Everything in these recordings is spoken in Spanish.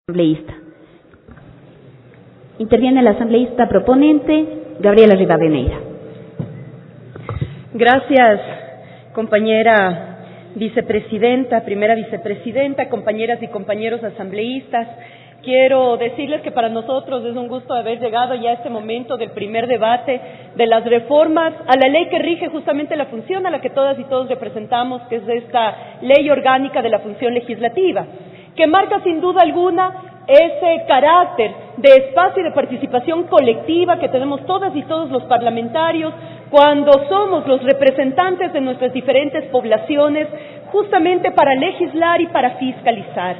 Asambleísta. Interviene la asambleísta proponente, Gabriela Rivadeneira. Gracias, compañera vicepresidenta, primera vicepresidenta, compañeras y compañeros asambleístas. Quiero decirles que para nosotros es un gusto haber llegado ya a este momento del primer debate de las reformas a la ley que rige justamente la función a la que todas y todos representamos, que es esta ley orgánica de la función legislativa, que marca sin duda alguna ese carácter de espacio y de participación colectiva que tenemos todas y todos los parlamentarios cuando somos los representantes de nuestras diferentes poblaciones, justamente para legislar y para fiscalizar.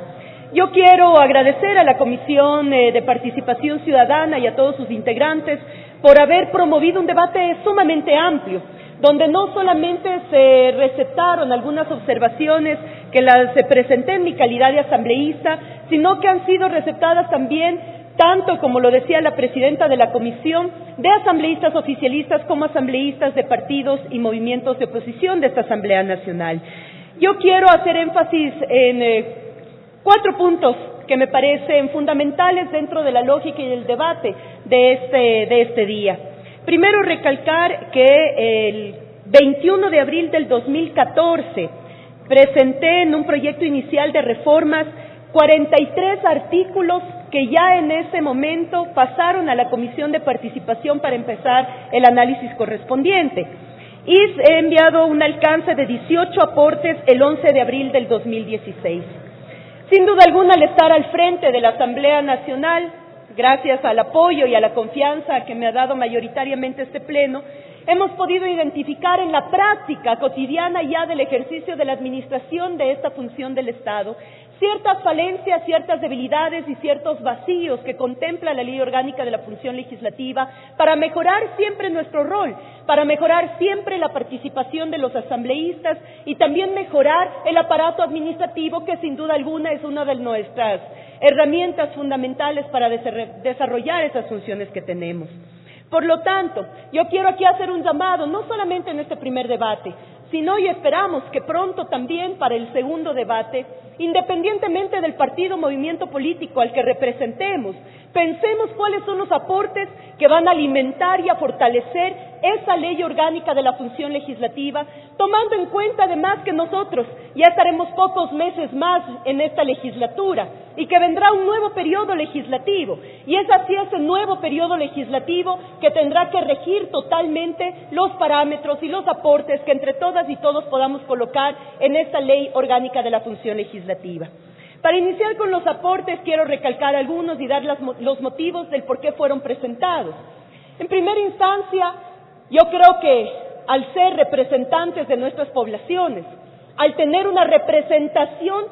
Yo quiero agradecer a la Comisión de Participación Ciudadana y a todos sus integrantes por haber promovido un debate sumamente amplio, donde no solamente se receptaron algunas observaciones que las presenté en mi calidad de asambleísta, sino que han sido receptadas también, tanto como lo decía la presidenta de la comisión, de asambleístas oficialistas como asambleístas de partidos y movimientos de oposición de esta Asamblea Nacional. Yo quiero hacer énfasis en 4 puntos que me parecen fundamentales dentro de la lógica y el debate de este día. Primero, recalcar que el 21 de abril del 2014 presenté en un proyecto inicial de reformas 43 artículos que ya en ese momento pasaron a la Comisión de Participación para empezar el análisis correspondiente. Y he enviado un alcance de 18 aportes el 11 de abril del 2016. Sin duda alguna, al estar al frente de la Asamblea Nacional, gracias al apoyo y a la confianza que me ha dado mayoritariamente este Pleno, hemos podido identificar en la práctica cotidiana ya del ejercicio de la administración de esta función del Estado ciertas falencias, ciertas debilidades y ciertos vacíos que contempla la Ley Orgánica de la Función Legislativa para mejorar siempre nuestro rol, para mejorar siempre la participación de los asambleístas y también mejorar el aparato administrativo, que sin duda alguna es una de nuestras herramientas fundamentales para desarrollar esas funciones que tenemos. Por lo tanto, yo quiero aquí hacer un llamado, no solamente en este primer debate, sino y esperamos que pronto también para el segundo debate, independientemente del partido o movimiento político al que representemos, pensemos cuáles son los aportes que van a alimentar y a fortalecer esa ley orgánica de la función legislativa, tomando en cuenta además que nosotros ya estaremos pocos meses más en esta legislatura y que vendrá un nuevo periodo legislativo, y es así ese nuevo periodo legislativo que tendrá que regir totalmente los parámetros y los aportes que entre todas y todos podamos colocar en esta ley orgánica de la función legislativa. Para iniciar con los aportes, quiero recalcar algunos y dar los motivos del por qué fueron presentados. En primera instancia, yo creo que al ser representantes de nuestras poblaciones, al tener una representación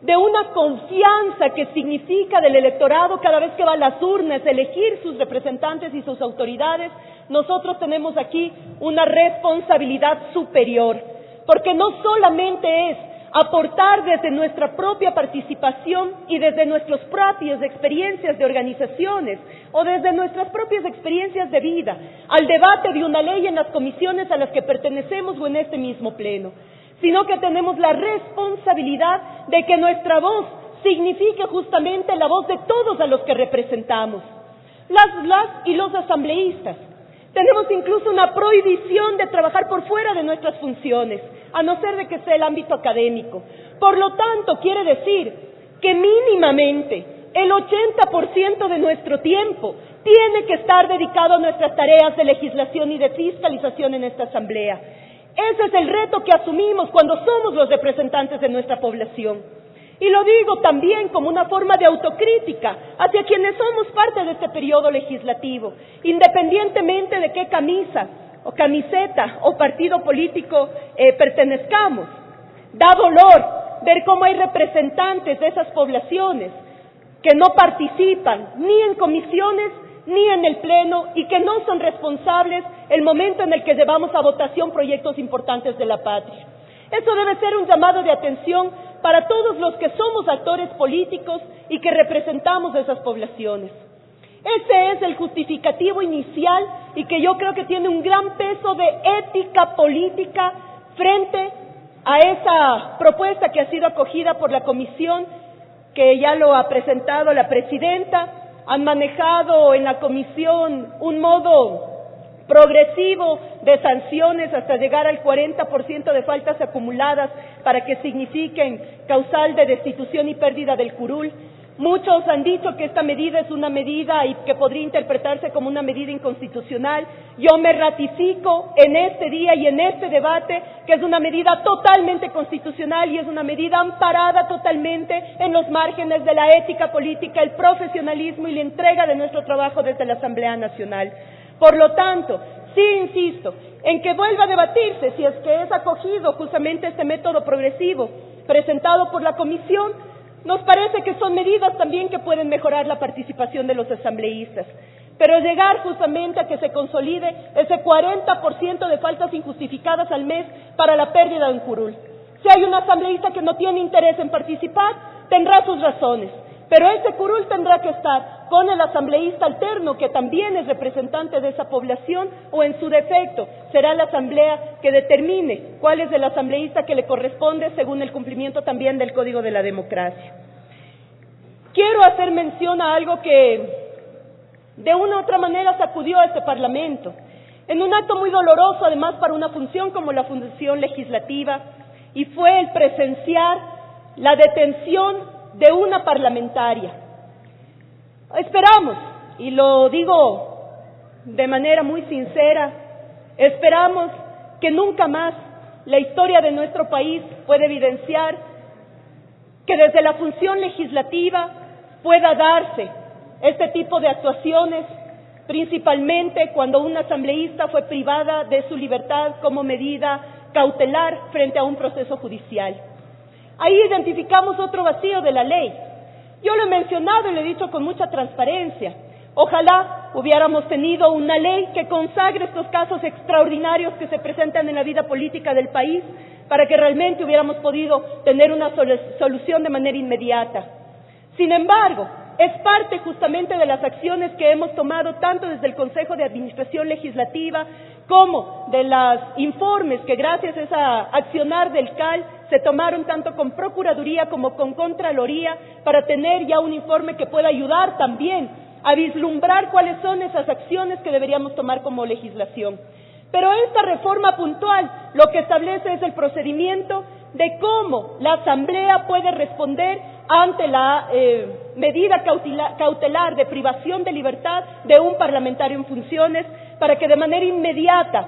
de una confianza que significa del electorado cada vez que va a las urnas elegir sus representantes y sus autoridades, nosotros tenemos aquí una responsabilidad superior, porque no solamente es aportar desde nuestra propia participación y desde nuestras propias experiencias de organizaciones o desde nuestras propias experiencias de vida al debate de una ley en las comisiones a las que pertenecemos o en este mismo pleno, sino que tenemos la responsabilidad de que nuestra voz signifique justamente la voz de todos a los que representamos, las y los asambleístas. Tenemos incluso una prohibición de trabajar por fuera de nuestras funciones, a no ser de que sea el ámbito académico. Por lo tanto, quiere decir que mínimamente el 80% de nuestro tiempo tiene que estar dedicado a nuestras tareas de legislación y de fiscalización en esta Asamblea. Ese es el reto que asumimos cuando somos los representantes de nuestra población. Y lo digo también como una forma de autocrítica hacia quienes somos parte de este periodo legislativo, independientemente de qué camisa o camiseta o partido político pertenezcamos. Da dolor ver cómo hay representantes de esas poblaciones que no participan ni en comisiones ni en el Pleno y que no son responsables el momento en el que llevamos a votación proyectos importantes de la patria. Eso debe ser un llamado de atención para todos los que somos actores políticos y que representamos a esas poblaciones. Ese es el justificativo inicial y que yo creo que tiene un gran peso de ética política frente a esa propuesta que ha sido acogida por la Comisión que ya lo ha presentado la presidenta, han manejado en la comisión un modo progresivo de sanciones hasta llegar al 40% de faltas acumuladas para que signifiquen causal de destitución y pérdida del curul. Muchos han dicho que esta medida es una medida y que podría interpretarse como una medida inconstitucional. Yo me ratifico en este día y en este debate que es una medida totalmente constitucional y es una medida amparada totalmente en los márgenes de la ética política, el profesionalismo y la entrega de nuestro trabajo desde la Asamblea Nacional. Por lo tanto, sí insisto en que vuelva a debatirse si es que es acogido justamente este método progresivo presentado por la Comisión. Nos parece que son medidas también que pueden mejorar la participación de los asambleístas, pero llegar justamente a que se consolide ese 40% de faltas injustificadas al mes para la pérdida de un curul. Si hay un asambleísta que no tiene interés en participar, tendrá sus razones, pero ese curul tendrá que estar con el asambleísta alterno, que también es representante de esa población, o en su defecto será la asamblea que determine cuál es el asambleísta que le corresponde según el cumplimiento también del Código de la Democracia. Quiero hacer mención a algo que de una u otra manera sacudió a este Parlamento, en un acto muy doloroso además para una función como la función legislativa, y fue el presenciar la detención de una parlamentaria. Esperamos, y lo digo de manera muy sincera, esperamos que nunca más la historia de nuestro país pueda evidenciar que desde la función legislativa pueda darse este tipo de actuaciones, principalmente cuando una asambleísta fue privada de su libertad como medida cautelar frente a un proceso judicial. Ahí identificamos otro vacío de la ley. Yo lo he mencionado y lo he dicho con mucha transparencia. Ojalá hubiéramos tenido una ley que consagre estos casos extraordinarios que se presentan en la vida política del país para que realmente hubiéramos podido tener una solución de manera inmediata. Sin embargo, es parte justamente de las acciones que hemos tomado tanto desde el Consejo de Administración Legislativa como de los informes que gracias a esa accionar del CAL se tomaron tanto con Procuraduría como con Contraloría para tener ya un informe que pueda ayudar también a vislumbrar cuáles son esas acciones que deberíamos tomar como legislación. Pero esta reforma puntual lo que establece es el procedimiento de cómo la Asamblea puede responder ante la medida cautelar de privación de libertad de un parlamentario en funciones para que de manera inmediata,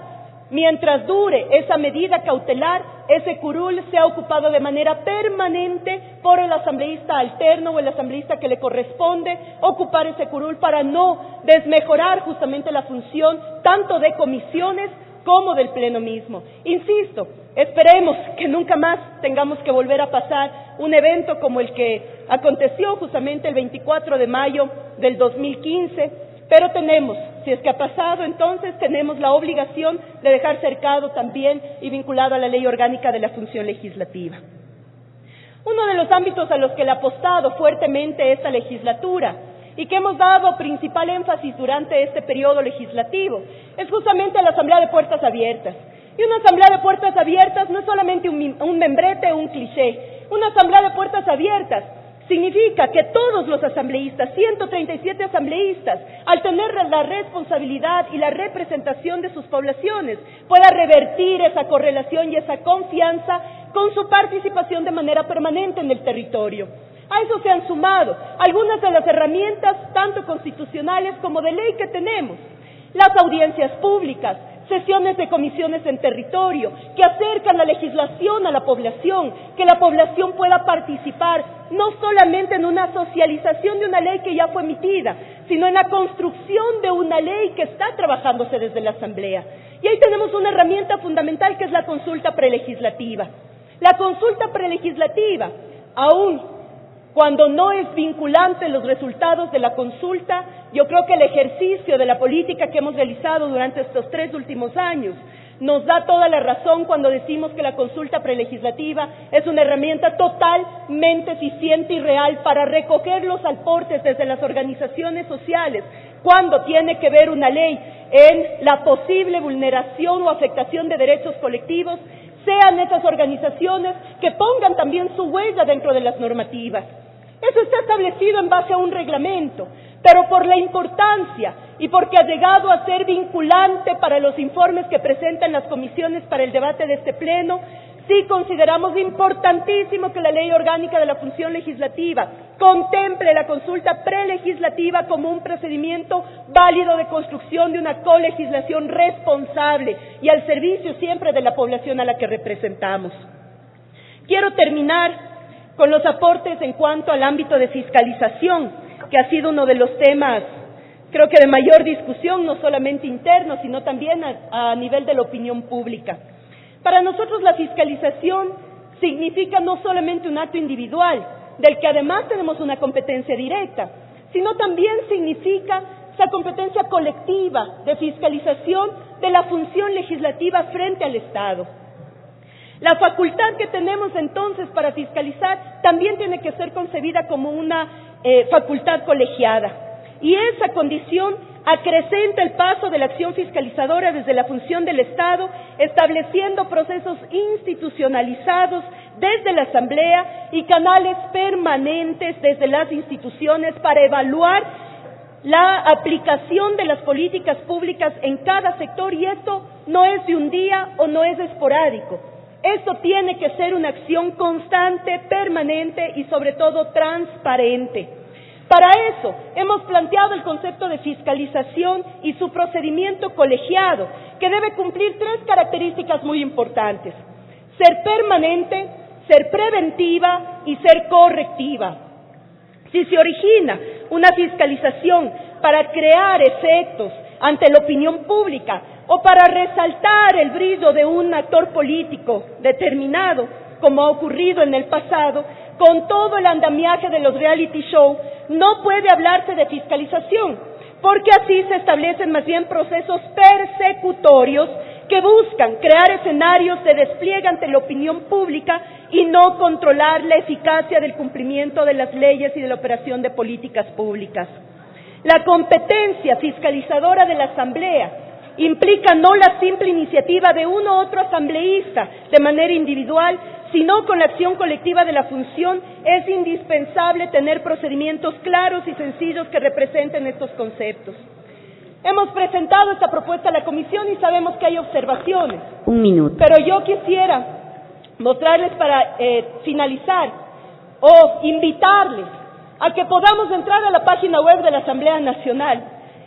mientras dure esa medida cautelar, ese curul sea ocupado de manera permanente por el asambleísta alterno o el asambleísta que le corresponde ocupar ese curul para no desmejorar justamente la función tanto de comisiones como del Pleno mismo. Insisto, esperemos que nunca más tengamos que volver a pasar un evento como el que aconteció justamente el 24 de mayo del 2015, pero tenemos, si es que ha pasado, entonces tenemos la obligación de dejar cercado también y vinculado a la Ley Orgánica de la Función Legislativa. Uno de los ámbitos a los que le ha apostado fuertemente esta legislatura y que hemos dado principal énfasis durante este periodo legislativo es justamente la Asamblea de Puertas Abiertas. Y una Asamblea de Puertas Abiertas no es solamente un membrete o un cliché. Una Asamblea de Puertas Abiertas significa que todos los asambleístas, 137 asambleístas, al tener la responsabilidad y la representación de sus poblaciones, pueda revertir esa correlación y esa confianza con su participación de manera permanente en el territorio. A eso se han sumado algunas de las herramientas, tanto constitucionales como de ley que tenemos. Las audiencias públicas, sesiones de comisiones en territorio, que acercan la legislación a la población, que la población pueda participar, no solamente en una socialización de una ley que ya fue emitida, sino en la construcción de una ley que está trabajándose desde la Asamblea. Y ahí tenemos una herramienta fundamental que es la consulta prelegislativa. La consulta prelegislativa, aún cuando no es vinculante los resultados de la consulta, yo creo que el ejercicio de la política que hemos realizado durante estos 3 últimos años nos da toda la razón cuando decimos que la consulta prelegislativa es una herramienta totalmente eficiente y real para recoger los aportes desde las organizaciones sociales cuando tiene que ver una ley en la posible vulneración o afectación de derechos colectivos, sean esas organizaciones que pongan también su huella dentro de las normativas. Eso está establecido en base a un reglamento, pero por la importancia y porque ha llegado a ser vinculante para los informes que presentan las comisiones para el debate de este pleno, sí consideramos importantísimo que la Ley Orgánica de la Función Legislativa contemple la consulta prelegislativa como un procedimiento válido de construcción de una colegislación responsable y al servicio siempre de la población a la que representamos. Quiero terminar con los aportes en cuanto al ámbito de fiscalización, que ha sido uno de los temas, creo que de mayor discusión, no solamente interno, sino también a nivel de la opinión pública. Para nosotros la fiscalización significa no solamente un acto individual, del que además tenemos una competencia directa, sino también significa esa competencia colectiva de fiscalización de la función legislativa frente al Estado. La facultad que tenemos entonces para fiscalizar también tiene que ser concebida como una facultad colegiada, y esa condición acrecenta el paso de la acción fiscalizadora desde la función del Estado, estableciendo procesos institucionalizados desde la Asamblea y canales permanentes desde las instituciones para evaluar la aplicación de las políticas públicas en cada sector, y esto no es de un día o no es esporádico. Esto tiene que ser una acción constante, permanente y sobre todo transparente. Para eso hemos planteado el concepto de fiscalización y su procedimiento colegiado, que debe cumplir 3 características muy importantes: ser permanente, ser preventiva y ser correctiva. Si se origina una fiscalización para crear efectos ante la opinión pública o para resaltar el brillo de un actor político determinado, como ha ocurrido en el pasado, con todo el andamiaje de los reality show, no puede hablarse de fiscalización, porque así se establecen más bien procesos persecutorios que buscan crear escenarios de despliegue ante la opinión pública y no controlar la eficacia del cumplimiento de las leyes y de la operación de políticas públicas. La competencia fiscalizadora de la Asamblea implica no la simple iniciativa de uno u otro asambleísta de manera individual, sino con la acción colectiva de la función. Es indispensable tener procedimientos claros y sencillos que representen estos conceptos. Hemos presentado esta propuesta a la comisión y sabemos que hay observaciones. Un minuto. Pero yo quisiera mostrarles para finalizar o invitarles a que podamos entrar a la página web de la Asamblea Nacional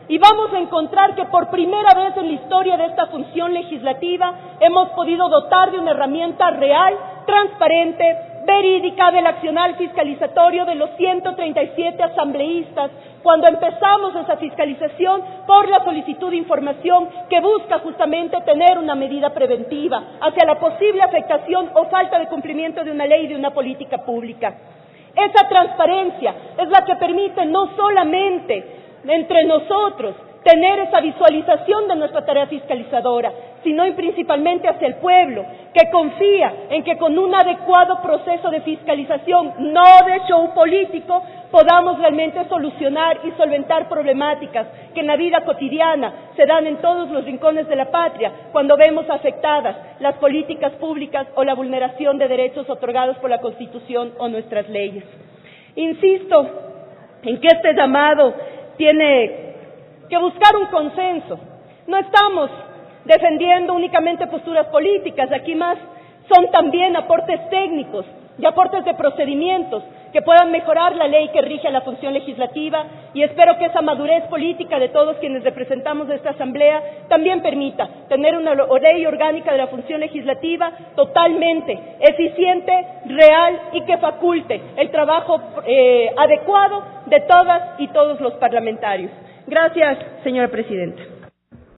y vamos a encontrar que por primera vez en la historia de esta función legislativa hemos podido dotar de una herramienta real, transparente, verídica del accionar fiscalizatorio de los 137 asambleístas cuando empezamos esa fiscalización por la solicitud de información que busca justamente tener una medida preventiva hacia la posible afectación o falta de cumplimiento de una ley y de una política pública. Esa transparencia es la que permite no solamente entre nosotros tener esa visualización de nuestra tarea fiscalizadora, sino y principalmente hacia el pueblo, que confía en que con un adecuado proceso de fiscalización, no de show político, podamos realmente solucionar y solventar problemáticas que en la vida cotidiana se dan en todos los rincones de la patria, cuando vemos afectadas las políticas públicas o la vulneración de derechos otorgados por la Constitución o nuestras leyes. Insisto en que este llamado tiene que buscar un consenso. No estamos defendiendo únicamente posturas políticas, aquí más son también aportes técnicos y aportes de procedimientos que puedan mejorar la ley que rige a la función legislativa, y espero que esa madurez política de todos quienes representamos esta Asamblea también permita tener una ley orgánica de la función legislativa totalmente eficiente, real y que faculte el trabajo adecuado de todas y todos los parlamentarios. Gracias, señora presidenta.